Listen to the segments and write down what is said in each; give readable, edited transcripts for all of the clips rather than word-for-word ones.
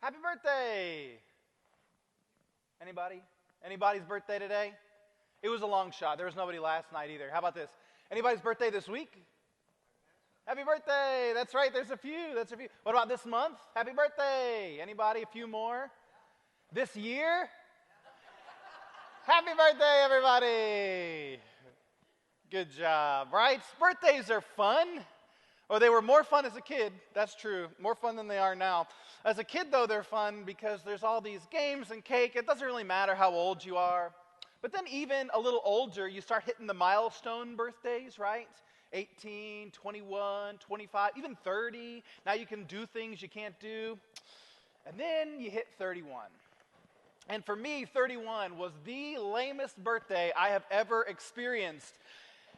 Happy birthday! Anybody? Anybody's birthday today? It was a long shot. There was nobody last night either. How about this? Anybody's birthday this week? Happy birthday! That's right, there's a few. What about this month? Happy birthday! Anybody? A few more? This year? Happy birthday, everybody! Good job, right? Birthdays are fun. Or they were more fun as a kid. That's true. More fun than they are now. As a kid, though, they're fun because there's all these games and cake. It doesn't really matter how old you are. But then even a little older, you start hitting the milestone birthdays, right? 18, 21, 25, even 30. Now you can do things you can't do. And then you hit 31. And for me, 31 was the lamest birthday I have ever experienced.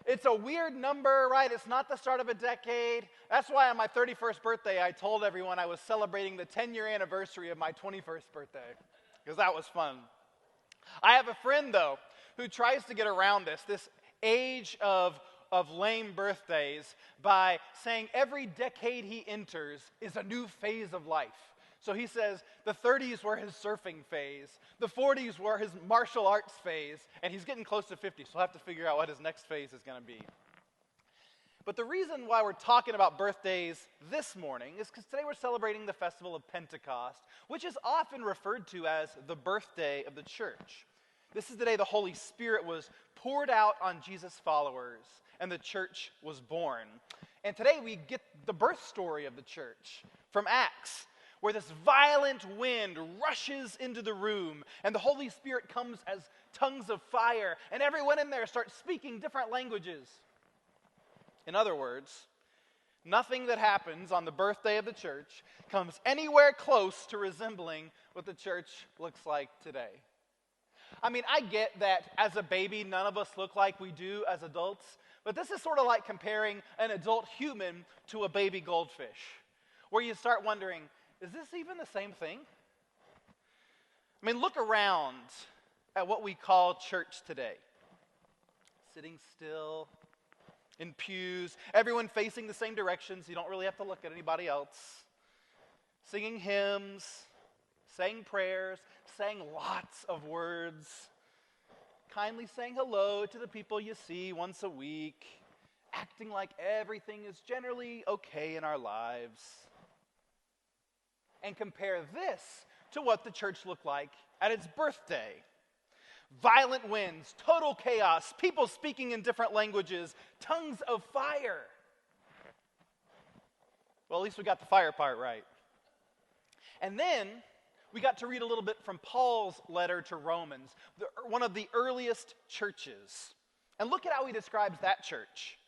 It's a weird number, right? It's not the start of a decade. That's why on my 31st birthday, I told everyone I was celebrating the 10-year anniversary of my 21st birthday, because that was fun. I have a friend, though, who tries to get around this age of lame birthdays by saying every decade he enters is a new phase of life. So he says the 30s were his surfing phase, the 40s were his martial arts phase, and he's getting close to 50, so he'll have to figure out what his next phase is going to be. But the reason why we're talking about birthdays this morning is because today we're celebrating the festival of Pentecost, which is often referred to as the birthday of the church. This is the day the Holy Spirit was poured out on Jesus' followers, and the church was born. And today we get the birth story of the church from Acts, where this violent wind rushes into the room, and the Holy Spirit comes as tongues of fire, and everyone in there starts speaking different languages. In other words, nothing that happens on the birthday of the church comes anywhere close to resembling what the church looks like today. I mean, I get that as a baby, none of us look like we do as adults, but this is sort of like comparing an adult human to a baby goldfish, where you start wondering, is this even the same thing? I mean, look around at what we call church today. Sitting still, in pews, everyone facing the same direction so you don't really have to look at anybody else. Singing hymns, saying prayers, saying lots of words, kindly saying hello to the people you see once a week, acting like everything is generally okay in our lives. And compare this to what the church looked like at its birthday. Violent winds, total chaos, people speaking in different languages, tongues of fire. Well, at least we got the fire part right. And then we got to read a little bit from Paul's letter to Romans, one of the earliest churches. And look at how he describes that church.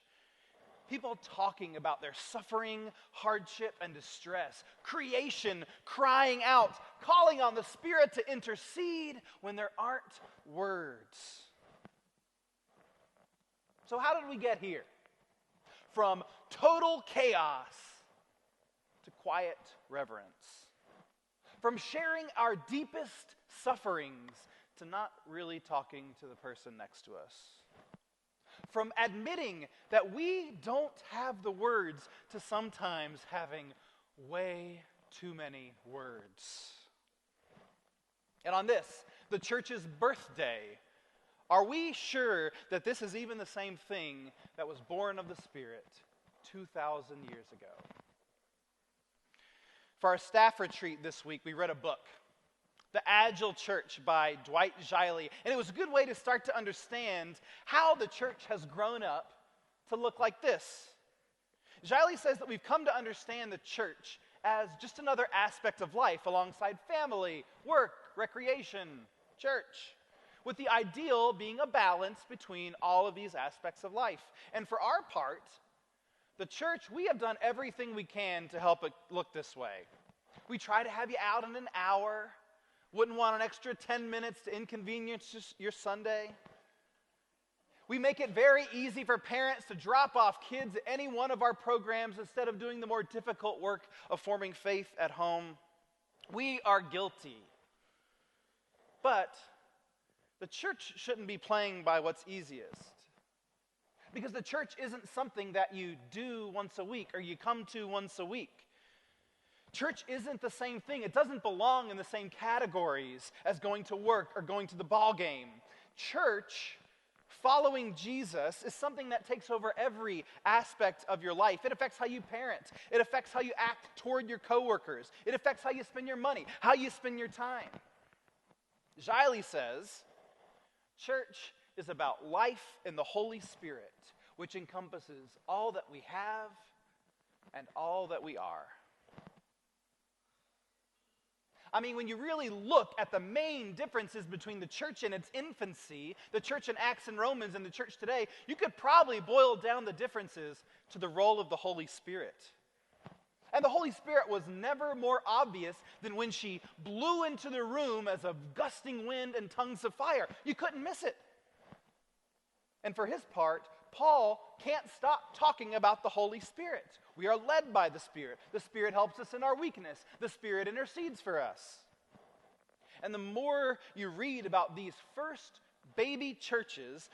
People talking about their suffering, hardship, and distress. Creation crying out, calling on the Spirit to intercede when there aren't words. So how did we get here? From total chaos to quiet reverence. From sharing our deepest sufferings to not really talking to the person next to us. From admitting that we don't have the words to sometimes having way too many words. And on this, the church's birthday, are we sure that this is even the same thing that was born of the Spirit 2,000 years ago? For our staff retreat this week, we read a book, The Agile Church by Dwight Giley. And it was a good way to start to understand how the church has grown up to look like this. Giley says that we've come to understand the church as just another aspect of life alongside family, work, recreation, church, with the ideal being a balance between all of these aspects of life. And for our part, the church, we have done everything we can to help it look this way. We try to have you out in an hour. Wouldn't want an extra 10 minutes to inconvenience your Sunday. We make it very easy for parents to drop off kids at any one of our programs instead of doing the more difficult work of forming faith at home. We are guilty. But the church shouldn't be playing by what's easiest. Because the church isn't something that you do once a week or you come to once a week. Church isn't the same thing. It doesn't belong in the same categories as going to work or going to the ball game. Church, following Jesus, is something that takes over every aspect of your life. It affects how you parent. It affects how you act toward your coworkers. It affects how you spend your money, how you spend your time. Xylee says, church is about life in the Holy Spirit, which encompasses all that we have and all that we are. I mean, when you really look at the main differences between the church in its infancy, the church in Acts and Romans, and the church today, you could probably boil down the differences to the role of the Holy Spirit. And the Holy Spirit was never more obvious than when she blew into the room as a gusting wind and tongues of fire. You couldn't miss it. And for his part, Paul can't stop talking about the Holy Spirit. We are led by the Spirit. The Spirit helps us in our weakness. The Spirit intercedes for us. And the more you read about these first baby churches,